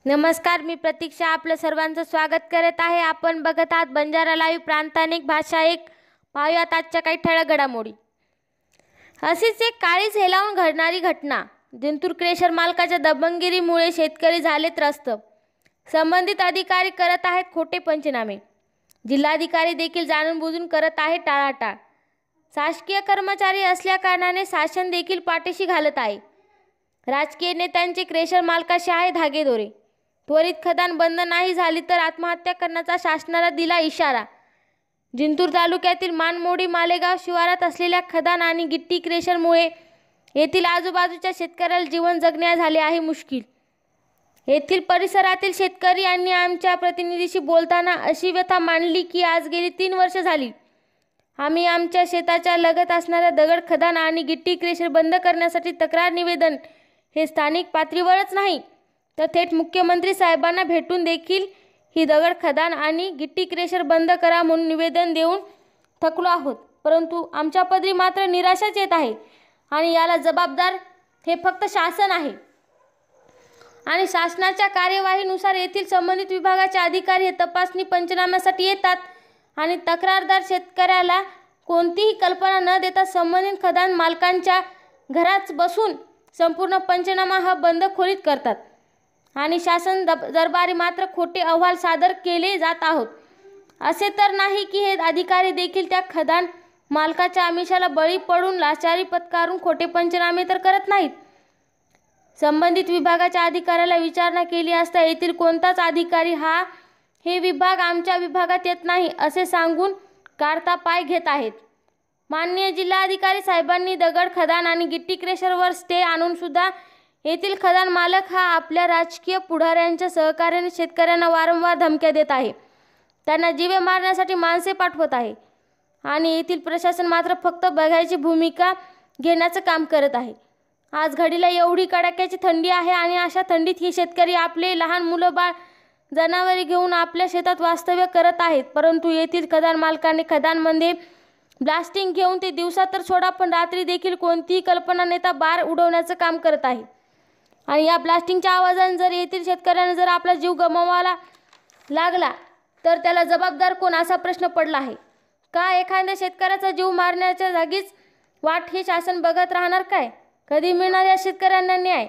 नमस्कार, मी प्रतीक्षा आपलं सर्वांचं स्वागत करत आहे। आपण बघत आहात बंजारा लाईव्ह प्रांतानिक भाषा एक। पाहूयात आजच्या काही ठळक घडामोडी। अशीच एक काळीज हेलावून घडणारी घटना। जिंतूर क्रेशर मालकाच्या दबंगगिरीमुळे शेतकरी झाले त्रस्त। संबंधित अधिकारी करत आहेत खोटे पंचनामे। जिल्हाधिकारी देखील जाणून बुजून करत आहे टाळाटाळ। शासकीय कर्मचारी असल्या कारणाने शासन देखील पाठीशी घालत आहे। राजकीय नेत्यांचे क्रेशर मालकाशी आहे धागेदोरे। त्वरित खदान बंद नाही झाली तर आत्महत्या करण्याचा शासनाला दिला इशारा। जिंतूर तालुक्यातील मानमोडी मालेगाव शिवारात असलेल्या खदान आणि गिट्टी क्रेशरमुळे येथील आजूबाजूच्या शेतकऱ्याला जीवन जगणे झाले आहे मुश्किल। येथील परिसरातील शेतकरी यांनी आमच्या प्रतिनिधीशी बोलताना अशी व्यथा मांडली की आज गेली 3 वर्ष झाली आम्ही आमच्या शेताच्या लगत असणाऱ्या दगड खदान आणि गिट्टी क्रेशर बंद करण्यासाठी तक्रार निवेदन हे स्थानिक पातळीवरच नाही तर थेट मुख्यमंत्री साहेबांना भेटून देखील ही दगड खदान आणि गिट्टी क्रेशर बंद करा म्हणून निवेदन देऊन थकलो आहोत, परंतु आमच्या पदरी मात्र निराशाच येत आहे आणि याला जबाबदार हे फक्त शासन आहे। आणि शासनाच्या कार्यवाहीनुसार येथील संबंधित विभागाचे अधिकारी हे तपासणी पंचनाम्यासाठी येतात आणि तक्रारदार शेतकऱ्याला कोणतीही कल्पना न देता संबंधित खदान मालकांच्या घरात बसून संपूर्ण पंचनामा हा बंद खोलीत करतात आणि शासन दरबारी मात्र खोटे अहवाल सादर केले जात आहोत। असे तर नाही की हे अधिकारी देखील त्या खदान मालकाच्या आमिषाला बळी पडून लाचारी पत्करून खोटे पंचनामे तर करत नाहीत। संबंधित विभागाच्या अधिकाऱ्याला विचारणा केली असता येथील कोणताच अधिकारी हे विभाग आमच्या विभागात येत नाही असे सांगून काढता पाय घेत आहेत। माननीय जिल्हाधिकारी साहेबांनी दगड खदान आणि गिट्टी क्रेशरवर स्टे आणून सुद्धा येथील खदान मालक आपल्या राजकीय पुढाऱ्यांच्या सहकार्याने शेतकऱ्यांना वारंवार धमक्या देत आहे, त्यांना जीवे मारण्यासाठी माणसे पाठवत आहे आणि येथील प्रशासन मात्र फक्त बघायची भूमिका घेण्याचं काम करत आहे। आज घडीला एवढी कडाक्याची थंडी आहे आणि अशा थंडीत ही शेतकरी आपले लहान मुलं बाळ जनावरे घेऊन आपल्या शेतात वास्तव्य करत आहेत, परंतु येथील खदान मालकाने खदानमध्ये ब्लास्टिंग घेऊन ते दिवसा तर सोडा पण रात्री देखील कोणतीही कल्पना नेता बार उडवण्याचं काम करत आहे। आणि या ब्लास्टिंगच्या आवाजाने जर येथील शेतकऱ्यांना जर आपला जीव गमवावा लागला तर त्याला जबाबदार कोण असा प्रश्न पडला आहे। का एखाद्या शेतकऱ्याचा जीव मारण्याच्या जागीच वाट हे शासन बघत राहणार काय? कधी मिळणार या शेतकऱ्यांना न्याय?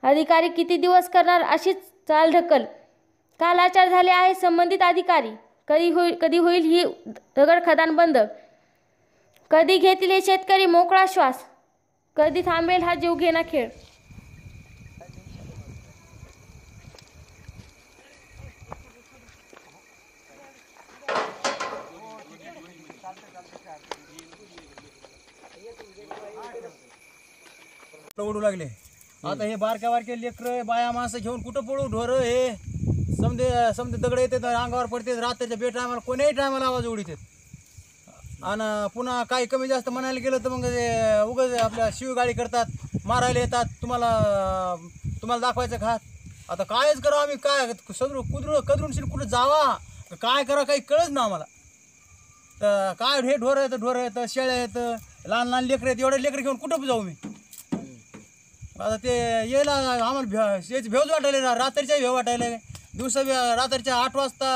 अधिकारी किती दिवस करणार अशीच चालढकल? का लाचार झाले आहे संबंधित अधिकारी? कधी होईल ही दगड खदान बंद? कधी घेतील हे शेतकरी मोकळा श्वास? कधी थांबेल हा जीवघेणा खेळ? ओढू लागले आता हे बारक्या लेकर बाया माणसं घेऊन कुठं पळू? ढोर हे समजे दगड येतात अंगावर पडते रात्रीच्या बेट टायमाला कोणीही टायमाला आवाज उडीतात आणि पुन्हा काही कमी जास्त म्हणायला गेलं तर मग उगाच आपल्या शिवगाळी करतात, मारायला येतात, तुम्हाला दाखवायचं खात। आता कायच करावं आम्ही? काय कदरून कुठं जावा काय करा काही कळच ना आम्हाला। तर काय हे ढोर येतं शेळ्या येतं लहान लेकरं आहेत, एवढे लेकरं घेऊन कुठं जाऊ मी? आता ते यायला आम्हाला याची भेवच वाटायला ना, रात्रीच्या भेव वाटायला, दिवसा रात्रीच्या 8 वाजता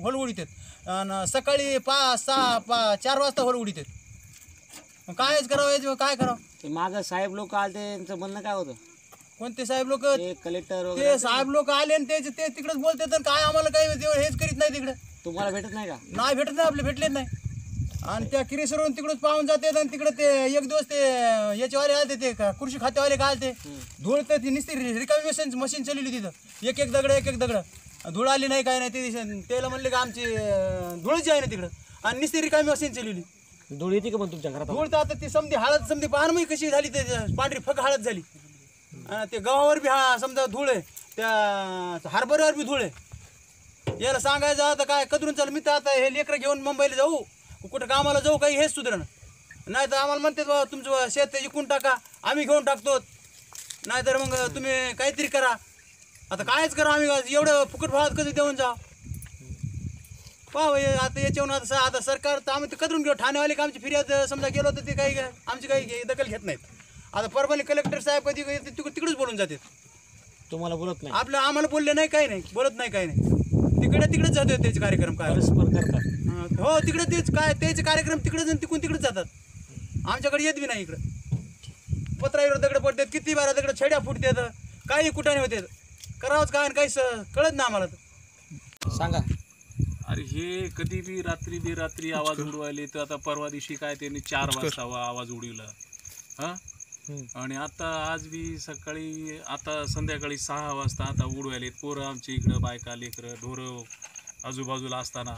होल उडीतात आणि सकाळी 4 वाजता होल उडीतात। कायच करावं? काय करावं? माझा साहेब लोक आले त्यांचं म्हणणं काय होतं? कोणते साहेब लोक? कलेक्टर ते साहेब लोक आले आणि ते तिकडेच बोलते तर काय आम्हाला काही हेच करीत नाही तिकडे। तुम्हाला भेटत नाही का? नाही भेटत नाही, आपले भेटलेच नाही। आणि त्या क्रेशरवरून तिकडच पाहून जातात आणि तिकडे ते एक दिवस ते याच्यावाले आले ते कृषी खात्यावाले काय आले ते धूळ तर ती नुसती रिकामी मशीन चालली तिथं एक दगड धूळ आली नाही काय नाही ते त्याला म्हणले का आमची धूळच आहे ना तिकडं आणि नुसती रिकामी मशीन चालली। धूळ येते का मग तुमच्या घरात? धूळ तर आता ती समधी हळद समधी पाहणं मग कशी झाली ते पांढरी फक हळद झाली ते गव्हावर बी समजा धूळ आहे, त्या हरभऱ्यावर बी धूळ आहे। याला सांगायचं आता काय कदरून चाल मी तर आता हे लेकरं घेऊन मुंबईला जाऊ कुठं कामाला जाऊ काही हेच सुधारण नाही तर आम्हाला म्हणते तुमचं शेत विकून टाका आम्ही घेऊन टाकतो, नाहीतर मग तुम्ही काहीतरी करा। आता कायच करा आम्ही एवढं फुकट भावात कधी देऊन जा पाव आता याच्यावरून आता सरकार तर आम्ही ते कदरून घेऊ ठाणेवाले का आमची फिर्याद समजा गेलो तर ते काही आमची काही दखल घेत नाहीत। आता परभणी कलेक्टर साहेब कधी तिकडेच बोलून जातात तुम्हाला बोलत नाही, आपलं आम्हाला बोलले नाही, काही नाही बोलत नाही, काही नाही. तिकडेच जातो त्याचे कार्यक्रम काय. परस्पर करतात. हो तिकडे तेच काय त्याचे कार्यक्रम तिकडेच आणि तिकडून तिकडेच जातात. आमच्याकडे येत बी नाही इकडं. पत्रावर दगड पडतात, किती बारा दगड छड्या फुटतात, काही कुठाने होते. करावंच काय आणि काही कळत ना आम्हाला. सांगा. अरे हे कधी बी रात्री आवाज उडवायले. तर आता परवा दिवशी काय त्यांनी 4 वाजता आवाज उडविला हा. आणि आता आज बी सकाळी आता संध्याकाळी 6 वाजता आता उडवायले. पोरं आमच्या इकडं बायका लेकरं ढोरं आजूबाजूला असताना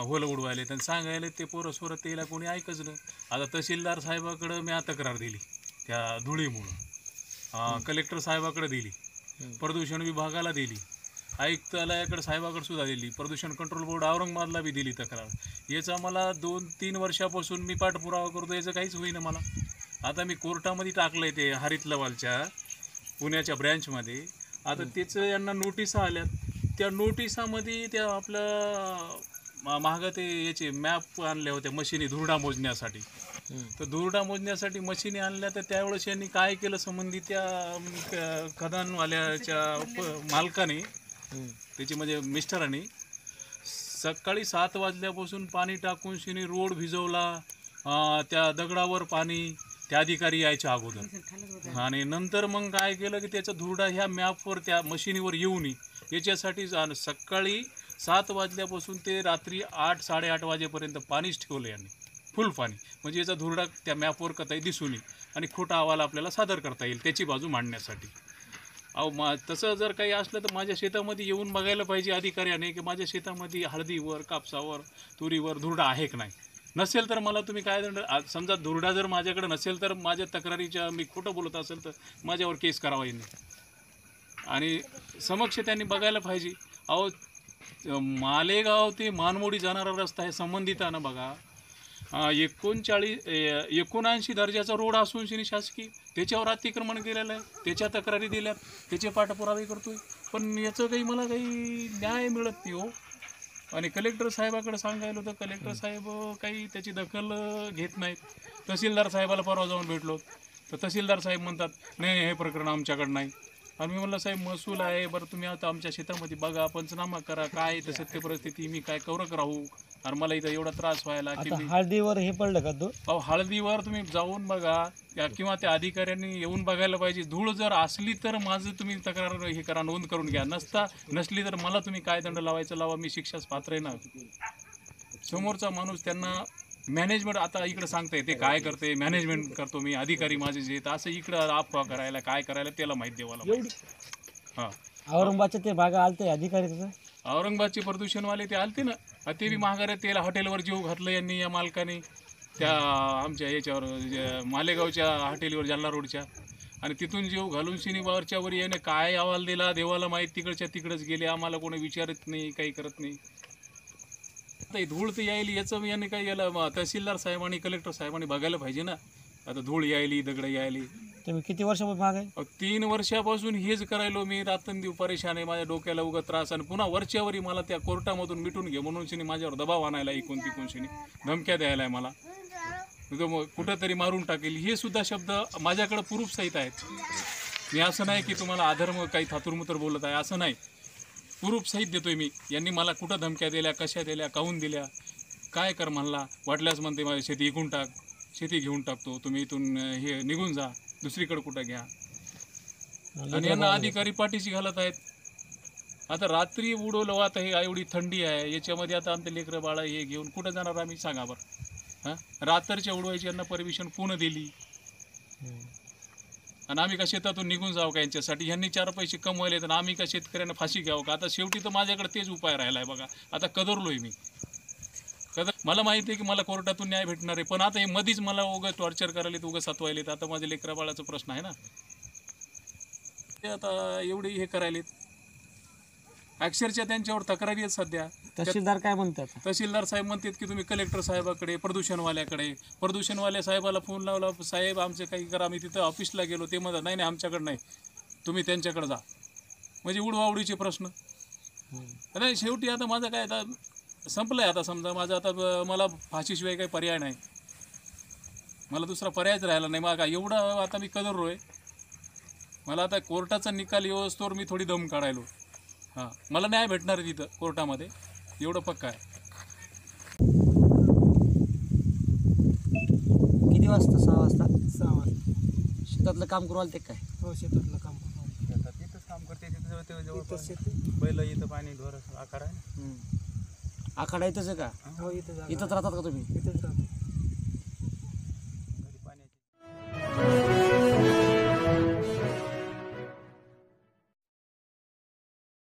होल उडवायले. त्यांनी सांगायला ते पोरं सोरं त्याला कोणी ऐकच नाही. आता तहसीलदार साहेबाकडं मी तक्रार दिली त्या धुळीमुळं, कलेक्टर साहेबाकडे दिली, प्रदूषण विभागाला दिली, आयुक्तालयाकडे साहेबाकडे सुद्धा दिली, प्रदूषण कंट्रोल बोर्ड औरंगाबादला बी दिली तक्रार. याचा मला 2-3 वर्षापासून मी पाठपुरावा करतो, याचं काहीच होईना मला. आता मी कोर्टामध्ये टाकलंय ते हरितलवालच्या पुण्याच्या ब्रँचमध्ये. आता त्याचं यांना नोटिसा आल्यात. त्या नोटिसामध्ये त्या आपलं महागा ते याचे मॅप आणल्या होत्या मशिनी धुरडा मोजण्यासाठी. तर धुरडा मोजण्यासाठी मशिनी आणल्या. तर त्यावेळेस यांनी काय केलं, संबंधित त्या खदानवाल्याच्या मालकाने, त्याची म्हणजे मिस्टरांनी सकाळी 7 वाजल्यापासून पाणी टाकून शिनी रोड भिजवला. त्या दगडावर पाणी त्या अधिकारी यायच्या अगोदर. आणि नंतर मग काय केलं की त्याचा धुरडा ह्या मॅपवर त्या मशिनीवर येऊ नये याच्यासाठी सकाळी 7 वाजल्यापासून ते रात्री 8-8:30 वाजेपर्यंत पाणीच ठेवलं यांनी, फुल पाणी. म्हणजे याचा धुरडा त्या मॅपवर कताही दिसू नये आणि खोटा अहवाल आपल्याला सादर करता येईल त्याची बाजू मांडण्यासाठी. अहो तसं जर काही असलं तर माझ्या शेतामध्ये येऊन बघायला पाहिजे अधिकाऱ्याने की माझ्या शेतामध्ये हळदीवर, कापसावर, तुरीवर धुरडा आहे की नाही. नसेल तर मला तुम्ही काय दंड, समजा धुरडा जर माझ्याकडे नसेल तर माझ्या तक्रारीच्या मी खोटं बोलत असेल तर माझ्यावर केस करावा येईल आणि समक्ष त्यांनी बघायला पाहिजे. अहो मालेगाव ते मानमोडी जाणारा रस्ता आहे संबंधित आहे ना बघा. 79 दर्जाचा रोड असून शिनी शासकीय त्याच्यावर अतिक्रमण केलेलं आहे, त्याच्या तक्रारी दिल्यात, त्याचे पाठपुरावे करतोय, पण याचं काही मला काही न्याय मिळत नाही हो. आणि कलेक्टर साहेबाकडे सांगायला होतं, कलेक्टर साहेब काही त्याची दखल घेत नाहीत. तहसीलदार साहेबाला परवा जाऊन भेटलो तर तहसीलदार साहेब म्हणतात नाही हे प्रकरण आमच्याकडं नाही. आणि मी म्हणलं साहेब महसूल आहे, बरं तुम्ही आता आमच्या शेतामध्ये बघा, पंचनामा करा, काय तर सत्य परिस्थिती, मी काय कवरक राहू आणि मला इथं एवढा त्रास व्हायला की हळदीवर हे पडलं का तू? अहो हळदीवर तुम्ही जाऊन बघा किंवा त्या अधिकाऱ्यांनी येऊन बघायला पाहिजे. धूळ जर असली तर माझं तुम्ही तक्रार हे करा, नोंद करून घ्या. नसली तर मला तुम्ही काय दंड लावायचं लावा, मी शिक्षाच पात्र आहे ना. समोरचा माणूस त्यांना मॅनेजमेंट आता इकडे सांगताय ते काय करते, मॅनेजमेंट करतो मी, अधिकारी माझे जे असं इकडं अफवा करायला काय करायला त्याला माहीत द्यावाला पाहिजे. हां औरंगाबादच्या ते भागा आलते अधिकारी तसं. औरंगाबादचे प्रदूषणवाले ते आलते ना, ते बी महागाऱ्या त्याला हॉटेलवर जीव घातलं यांनी, या मालकाने त्या आमच्या याच्यावर मालेगावच्या हॉटेलवर जालना रोडच्या. आणि तिथून जीव घालून शनिवारच्यावर याने काय अहवाल दिला देवाला माहीत, तिकडच्या तिकडंच गेले, आम्हाला कोणी विचारत नाही, काही करत नाही. आता धूळ तर यायली याचं याने काय याला तहसीलदार साहेबांनी कलेक्टर साहेबांनी बघायला पाहिजे ना. आता धूळ यायली, दगड यायली. तुम्ही किती वर्षापासून भाग आहे? 3 वर्षापासून हेच करायलो मी, रात्रंदिव परेशान आहे, माझ्या डोक्याला उगा त्रास. आणि पुन्हा वरच्यावरी मला त्या कोर्टामधून मिटून घे म्हणून शिनी माझ्यावर दबाव आणायला, इकून तिकून शिनी धमक्या द्यायला आहे मला, कुठंतरी मारून टाकेल. हे सुद्धा शब्द माझ्याकडे प्रूफ सहित आहेत. मी असं नाही की तुम्हाला अधर्म काही थातुरमुतर बोलत आहे, असं नाही, प्रूफ सहित देतोय मी. यांनी मला कुठं धमक्या दिल्या, कशा दिल्या, काहून दिल्या, काय कर म्हणला, वाटल्यास म्हणते माझी शेती इकून टाक, शेती घेऊन टाकतो, तुम्ही इथून हे निघून जा, दुसरीकडे कुठं घ्या. आणि यांना अधिकारी पाठीशी घालत आहेत. आता रात्री उडवलं, आता हे एवढी थंडी आहे याच्यामध्ये आता आमचे लेकरं बाळा हे घेऊन कुठं जाणार आम्ही सांगा बरं. हां रात्रीच्या उडवायची यांना परमिशन पूर्ण दिली आणि आम्ही का शेतातून निघून जावं का यांच्यासाठी? ह्यांनी 4 पैसे कमवायले तर आम्ही का शेतकऱ्यांना फाशी घ्यावं का? आता शेवटी तर माझ्याकडे तेच उपाय राहिला आहे बघा. आता कदरलोय मी, मला माहिती आहे की मला कोर्टातून न्याय भेटणार आहे, पण आता हे मधीच मला उगाच टॉर्चर करायला, उगाच सतवायलेत. आता माझ्या लेकरा बाळाचा प्रश्न आहे ना, ते आता एवढे हे करायलेत. अक्षरशः त्यांच्यावर तक्रारी आहेत सध्या. तहसीलदार काय म्हणतात? तहसीलदार साहेब म्हणतात की तुम्ही कलेक्टर साहेबाकडे, प्रदूषणवाल्या साहेबाला फोन लावला, साहेब आमचे काही करा. आम्ही तिथं ऑफिसला गेलो, ते म्हणतात नाही नाही आमच्याकडे नाही, तुम्ही त्यांच्याकडे जा. म्हणजे उडवाउडीचे प्रश्न नाही. शेवटी आता माझं काय आता संपलं आहे. आता समजा माझं आता मला फाशीशिवाय काही पर्याय नाही, मला दुसरा पर्यायच राहिला नाही. मग एवढं आता मी कदरलोय. मला आता कोर्टाचा निकाल येऊस्तोवर मी थोडी दम काढायलो. हां, मला न्याय भेटणार आहे तिथं कोर्टामध्ये, एवढं पक्का आहे. किती वाजता? 6 वाजता. 6 वाजता. शेतातलं काम करू आले ते काय? हो, शेतातलं काम करतो. तिथंच काम करते, तिथं जवळ इथं शेती. बैल इथं पाणी ढोर आकार आहे. आखाडा इथंच आहे का? हो, इथं जागा. इथंच राहतात का तुम्ही? इथंच राहतो.